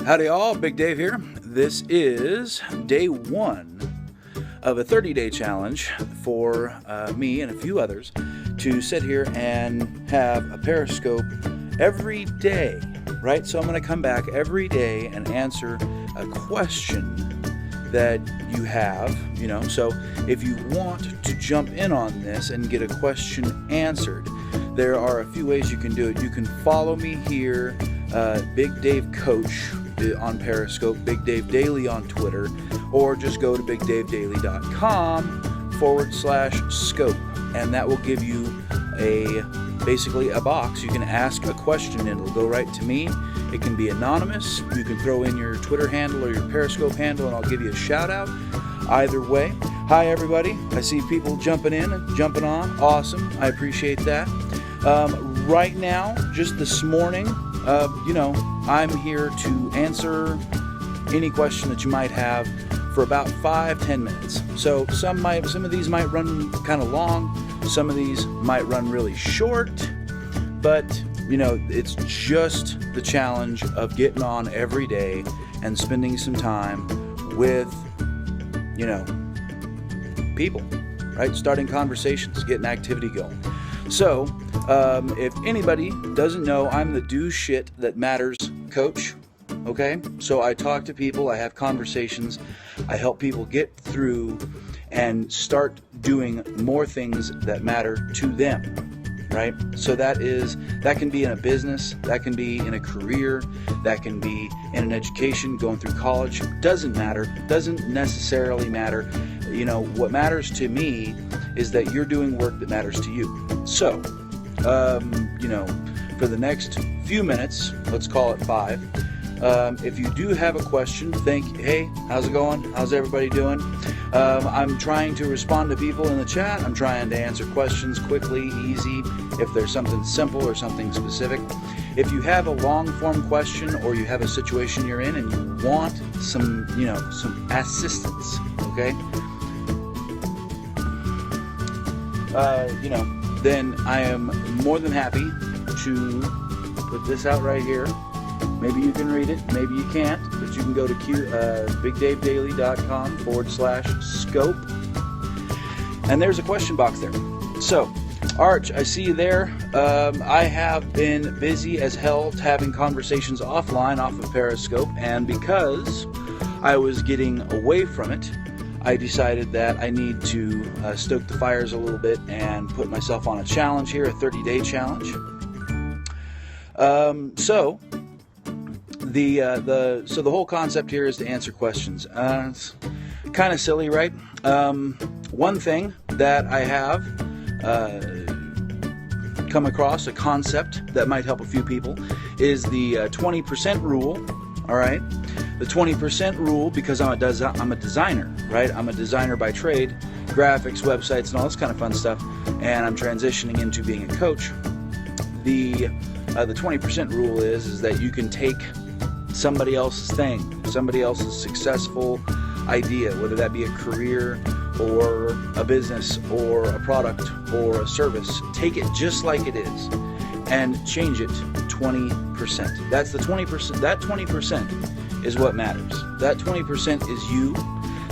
Howdy all, Big Dave here. This is day one of a 30-day challenge for me and a few others to sit here and have a Periscope every day, right? So I'm going to come back every day and answer a question that you have, So if you want to jump in on this and get a question answered, there are a few ways you can do it. You can follow me here, Big Dave Coach on Periscope, Big Dave Daily on Twitter, or just go to bigdavedaily.com/scope, and that will give you basically a box. You can ask a question and it'll go right to me. It can be anonymous. You can throw in your Twitter handle or your Periscope handle and I'll give you a shout out. Either way. Hi everybody. I see people jumping in and jumping on. Awesome. I appreciate that. Right now, just this morning, I'm here to answer any question that you might have for about 5-10 minutes. So some of these might run kind of long, some of these might run really short, but it's just the challenge of getting on every day and spending some time with people, right? Starting conversations, getting activity going. So if anybody doesn't know, I'm the Do Shit That Matters coach. Okay, so I talk to people, I have conversations, I help people get through and start doing more things that matter to them, right? So that can be in a business, that can be in a career, that can be in an education, going through college. Doesn't necessarily matter. What matters to me is that you're doing work that matters to you. So, for the next few minutes, let's call it 5, if you do have a question, hey, how's it going? How's everybody doing? I'm trying to respond to people in the chat. I'm trying to answer questions quickly, easy, if there's something simple or something specific. If you have a long-form question or you have a situation you're in and you want some assistance, okay? Then I am more than happy to put this out right here. Maybe you can read it, maybe you can't, but you can go to bigdavedaily.com/scope, and there's a question box there. So, Arch, I see you there. I have been busy as hell having conversations offline off of Periscope, and because I was getting away from it, I decided that I need to stoke the fires a little bit and put myself on a challenge here, a 30-day challenge. So the whole concept here is to answer questions. It's kind of silly, right? One thing that I have come across, a concept that might help a few people, is the 20% rule. All right, the 20% rule, because I'm a designer, right? I'm a designer by trade, graphics, websites, and all this kind of fun stuff, and I'm transitioning into being a coach. The 20% rule is that you can take somebody else's thing, somebody else's successful idea, whether that be a career or a business or a product or a service, take it just like it is and change it 20%. That's the 20%. That 20% is what matters. That 20% is you.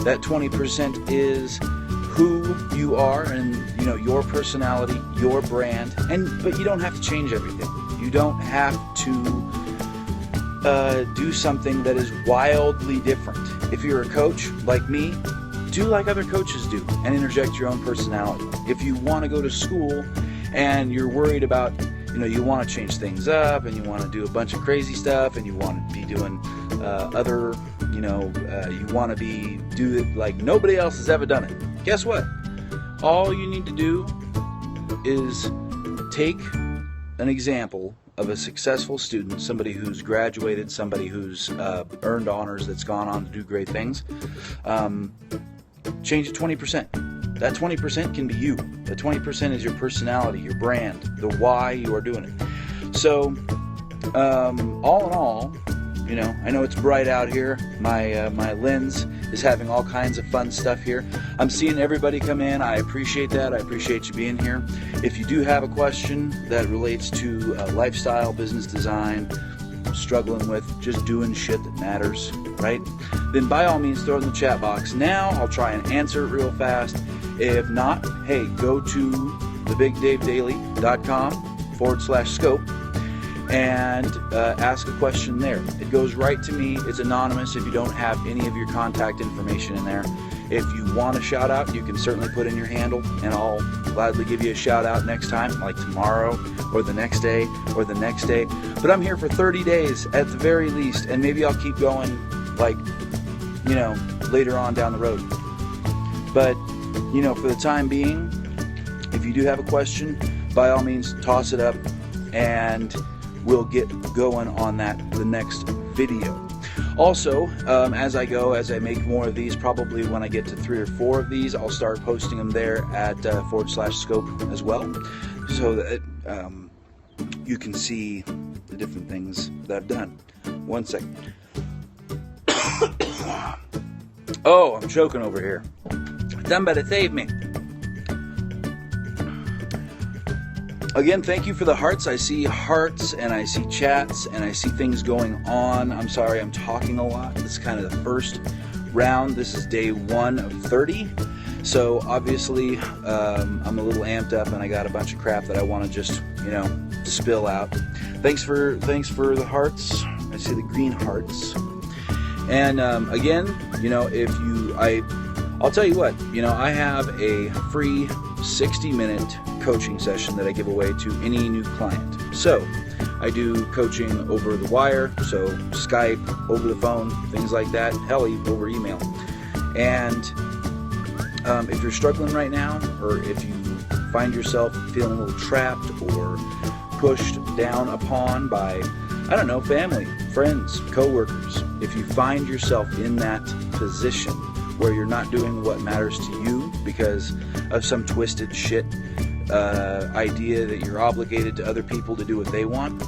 That 20% is who you are and your personality, your brand. But you don't have to change everything. You don't have to do something that is wildly different. If you're a coach like me, do like other coaches do and interject your own personality. If you want to go to school and you're worried about, you want to change things up and you want to do a bunch of crazy stuff and you want to be doing you want to do it like nobody else has ever done it. Guess what? All you need to do is take an example of a successful student, somebody who's graduated, somebody who's earned honors, that's gone on to do great things. Change it 20%. That 20% can be you. The 20% is your personality, your brand, the why you are doing it. So, all in all, I know it's bright out here. My lens is having all kinds of fun stuff here. I'm seeing everybody come in. I appreciate that. I appreciate you being here. If you do have a question that relates to lifestyle, business design, struggling with just doing shit that matters, right? Then by all means, throw it in the chat box. Now I'll try and answer it real fast. If not, hey, go to thebigdavedaily.com/scope and ask a question there. It goes right to me. It's anonymous if you don't have any of your contact information in there. If you want a shout out, you can certainly put in your handle, and I'll gladly give you a shout out next time, like tomorrow or the next day or the next day. But I'm here for 30 days at the very least, and maybe I'll keep going, like, you know, later on down the road. But, you know, for the time being, if you do have a question, by all means, toss it up, and we'll get going on that the next video. Also, as I make more of these, probably when I get to 3 or 4 of these, I'll start posting them there at /scope as well, so that you can see the different things that I've done. One second. Oh, I'm choking over here. Somebody save me. Again, thank you for the hearts. I see hearts, and I see chats, and I see things going on. I'm sorry I'm talking a lot. This is kind of the first round. This is day 1 of 30. So obviously, I'm a little amped up, and I got a bunch of crap that I want to just, you know, spill out. Thanks for the hearts. I see the green hearts. And again, you know, I'll tell you what, you know, I have a free 60-minute coaching session that I give away to any new client. So I do coaching over the wire, so Skype, over the phone, things like that, hell, even over email. And if you're struggling right now, or if you find yourself feeling a little trapped or pushed down upon by, I don't know, family, friends, coworkers, if you find yourself in that position where you're not doing what matters to you because of some twisted shit idea that you're obligated to other people to do what they want,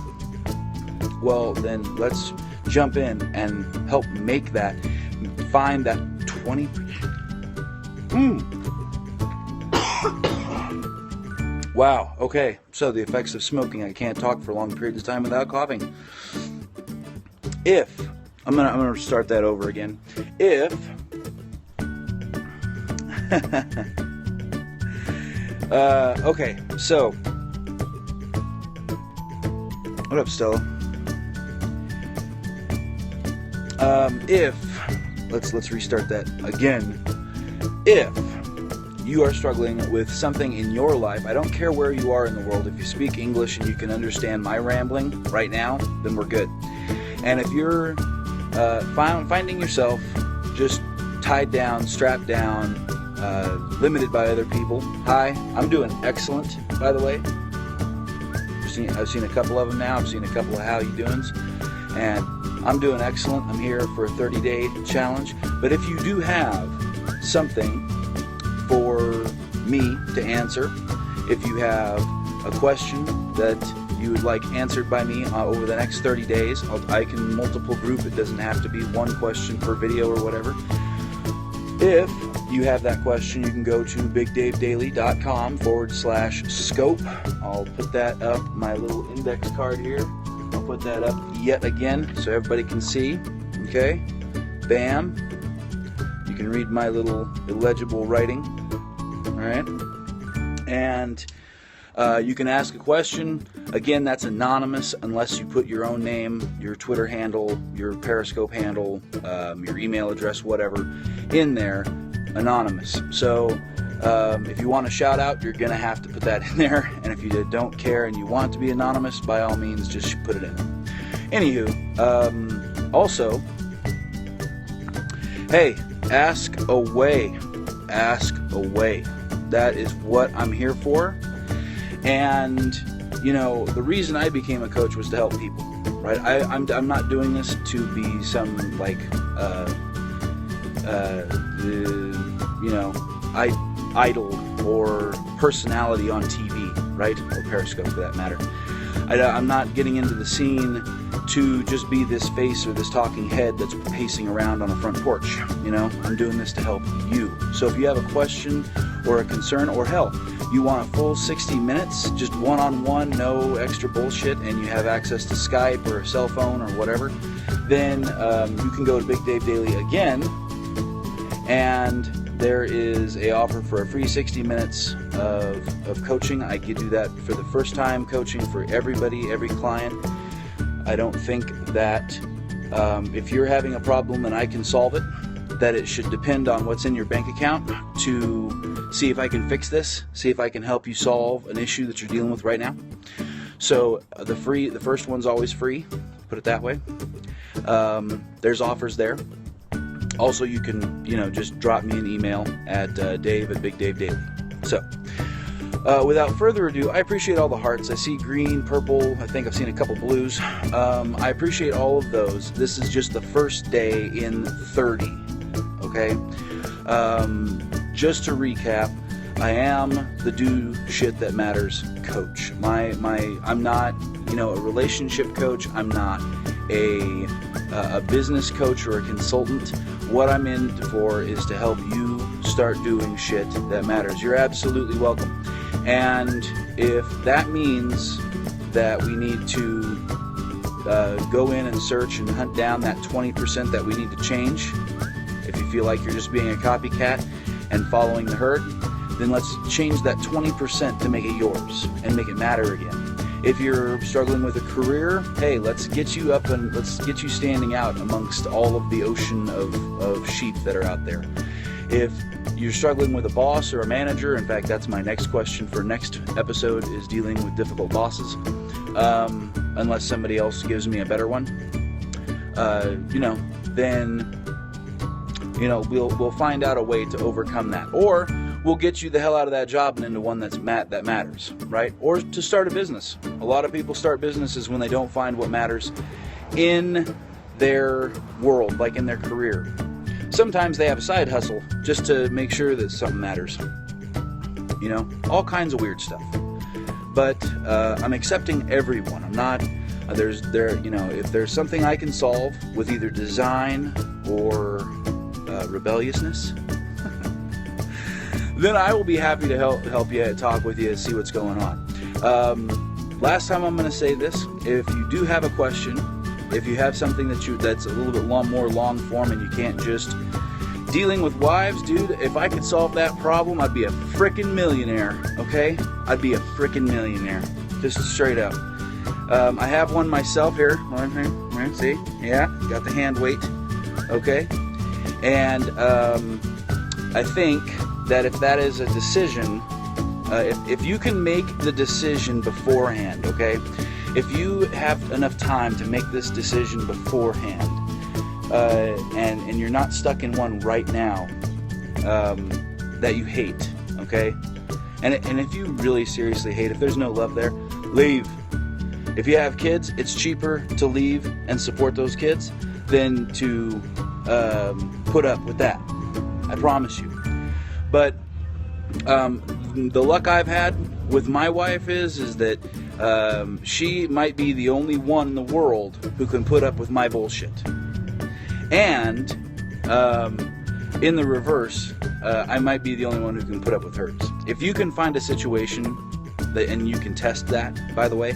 well, then let's jump in and help make that, find that 20. Wow, okay, so the effects of smoking. I can't talk for long periods of time without coughing. I'm gonna start that over again. Okay, so what up, Stella? Let's restart that again. If you are struggling with something in your life, I don't care where you are in the world, if you speak English and you can understand my rambling right now, then we're good. And if you're finding yourself just tied down, strapped down, limited by other people, hi, I'm doing excellent, by the way. I've seen a couple of them now. I've seen a couple of how you doings, and I'm doing excellent. I'm here for a 30-day challenge. But if you do have something for me to answer, if you have a question that you would like answered by me over the next 30 days, I can multiple group. It doesn't have to be one question per video or whatever. If you have that question, you can go to bigdavedaily.com/scope. I'll put that up, my little index card here. I'll put that up yet again so everybody can see. Okay? Bam. You can read my little illegible writing. Alright? And you can ask a question. Again, that's anonymous unless you put your own name, your Twitter handle, your Periscope handle, your email address, whatever, in there. Anonymous. So if you want a shout out, you're going to have to put that in there. And if you don't care and you want to be anonymous, by all means, just put it in. Anywho, also, hey, ask away. Ask away. That is what I'm here for. And, you know, the reason I became a coach was to help people, right? I'm not doing this to be some, like, idol or personality on TV, right? Or Periscope for that matter. I'm not getting into the scene to just be this face or this talking head that's pacing around on a front porch. You know, I'm doing this to help you. So if you have a question or a concern, or hell, you want a full 60 minutes, just one-on-one, no extra bullshit, and you have access to Skype or a cell phone or whatever, then you can go to Big Dave Daily again, and there is a offer for a free 60 minutes of coaching. I could do that for the first time coaching for everybody, every client. I don't think that if you're having a problem and I can solve it, that it should depend on what's in your bank account to see if I can fix this, see if I can help you solve an issue that you're dealing with right now. So the first one's always free, put it that way. There's offers there. Also, you can, just drop me an email at dave@BigDaveDaily. So, without further ado, I appreciate all the hearts. I see green, purple, I think I've seen a couple blues. I appreciate all of those. This is just the first day in 30, okay? Just to recap, I am the Do Shit That Matters coach. I'm not, a relationship coach. I'm not a business coach or a consultant. What I'm in for is to help you start doing shit that matters. You're absolutely welcome. And if that means that we need to go in and search and hunt down that 20% that we need to change, if you feel like you're just being a copycat and following the herd, then let's change that 20% to make it yours and make it matter again. If you're struggling with a career, hey, let's get you up and let's get you standing out amongst all of the ocean of sheep that are out there. If you're struggling with a boss or a manager, in fact, that's my next question for next episode, is dealing with difficult bosses, unless somebody else gives me a better one, then we'll find out a way to overcome that. Or we'll get you the hell out of that job and into one that matters, right? Or to start a business. A lot of people start businesses when they don't find what matters in their world, like in their career. Sometimes they have a side hustle just to make sure that something matters. All kinds of weird stuff. But I'm accepting everyone. I'm not. If there's something I can solve with either design or rebelliousness, then I will be happy to help you, talk with you, see what's going on. Last time I'm going to say this: if you do have a question, if you have something that's a little bit more long form, and you can't just dealing with wives, dude, if I could solve that problem, I'd be a frickin' millionaire. Okay, I'd be a frickin' millionaire, just straight up. I have one myself here. See, yeah, got the hand weight. Okay, and I think that if that is a decision, if you can make the decision beforehand, okay, if you have enough time to make this decision beforehand, and you're not stuck in one right now that you hate, okay, and if you really seriously hate, if there's no love there, leave. If you have kids, it's cheaper to leave and support those kids than to put up with that. I promise you. But the luck I've had with my wife is that she might be the only one in the world who can put up with my bullshit. And in the reverse, I might be the only one who can put up with hers. If you can find a situation, and you can test that, by the way,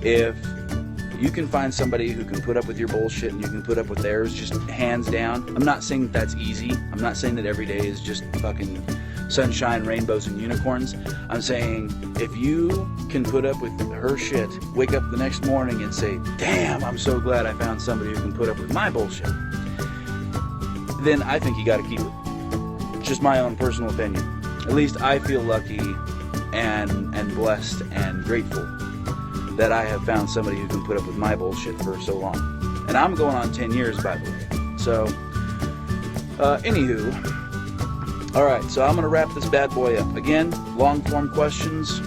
if you can find somebody who can put up with your bullshit and you can put up with theirs, just hands down. I'm not saying that that's easy. I'm not saying that every day is just fucking sunshine, rainbows, and unicorns. I'm saying if you can put up with her shit, wake up the next morning and say, damn, I'm so glad I found somebody who can put up with my bullshit, then I think you got to keep it. Just my own personal opinion. At least I feel lucky and blessed and grateful that I have found somebody who can put up with my bullshit for so long. And I'm going on 10 years, by the way. So, anywho, alright, so I'm going to wrap this bad boy up. Again, long-form questions,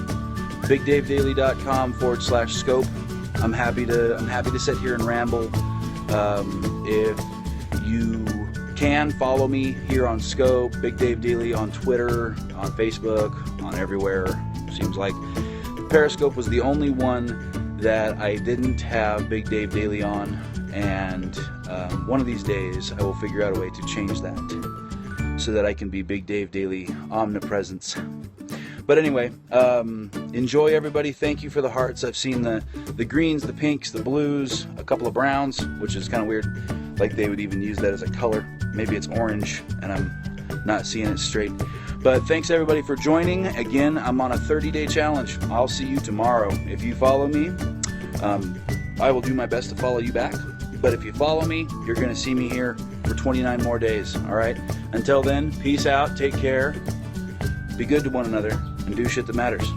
bigdavedaily.com/scope. I'm happy to sit here and ramble. If you can, follow me here on Scope, Big Dave Daily on Twitter, on Facebook, on everywhere. Seems like Periscope was the only one that I didn't have Big Dave Daily on, and one of these days I will figure out a way to change that so that I can be Big Dave Daily omnipresence. But anyway, enjoy, everybody. Thank you for the hearts. I've seen the greens, the pinks, the blues, a couple of browns, which is kind of weird. Like they would even use that as a color. Maybe it's orange and I'm not seeing it straight. But thanks everybody for joining. Again, I'm on a 30-day challenge. I'll see you tomorrow. If you follow me, I will do my best to follow you back. But if you follow me, you're going to see me here for 29 more days. All right? Until then, peace out. Take care. Be good to one another and do shit that matters.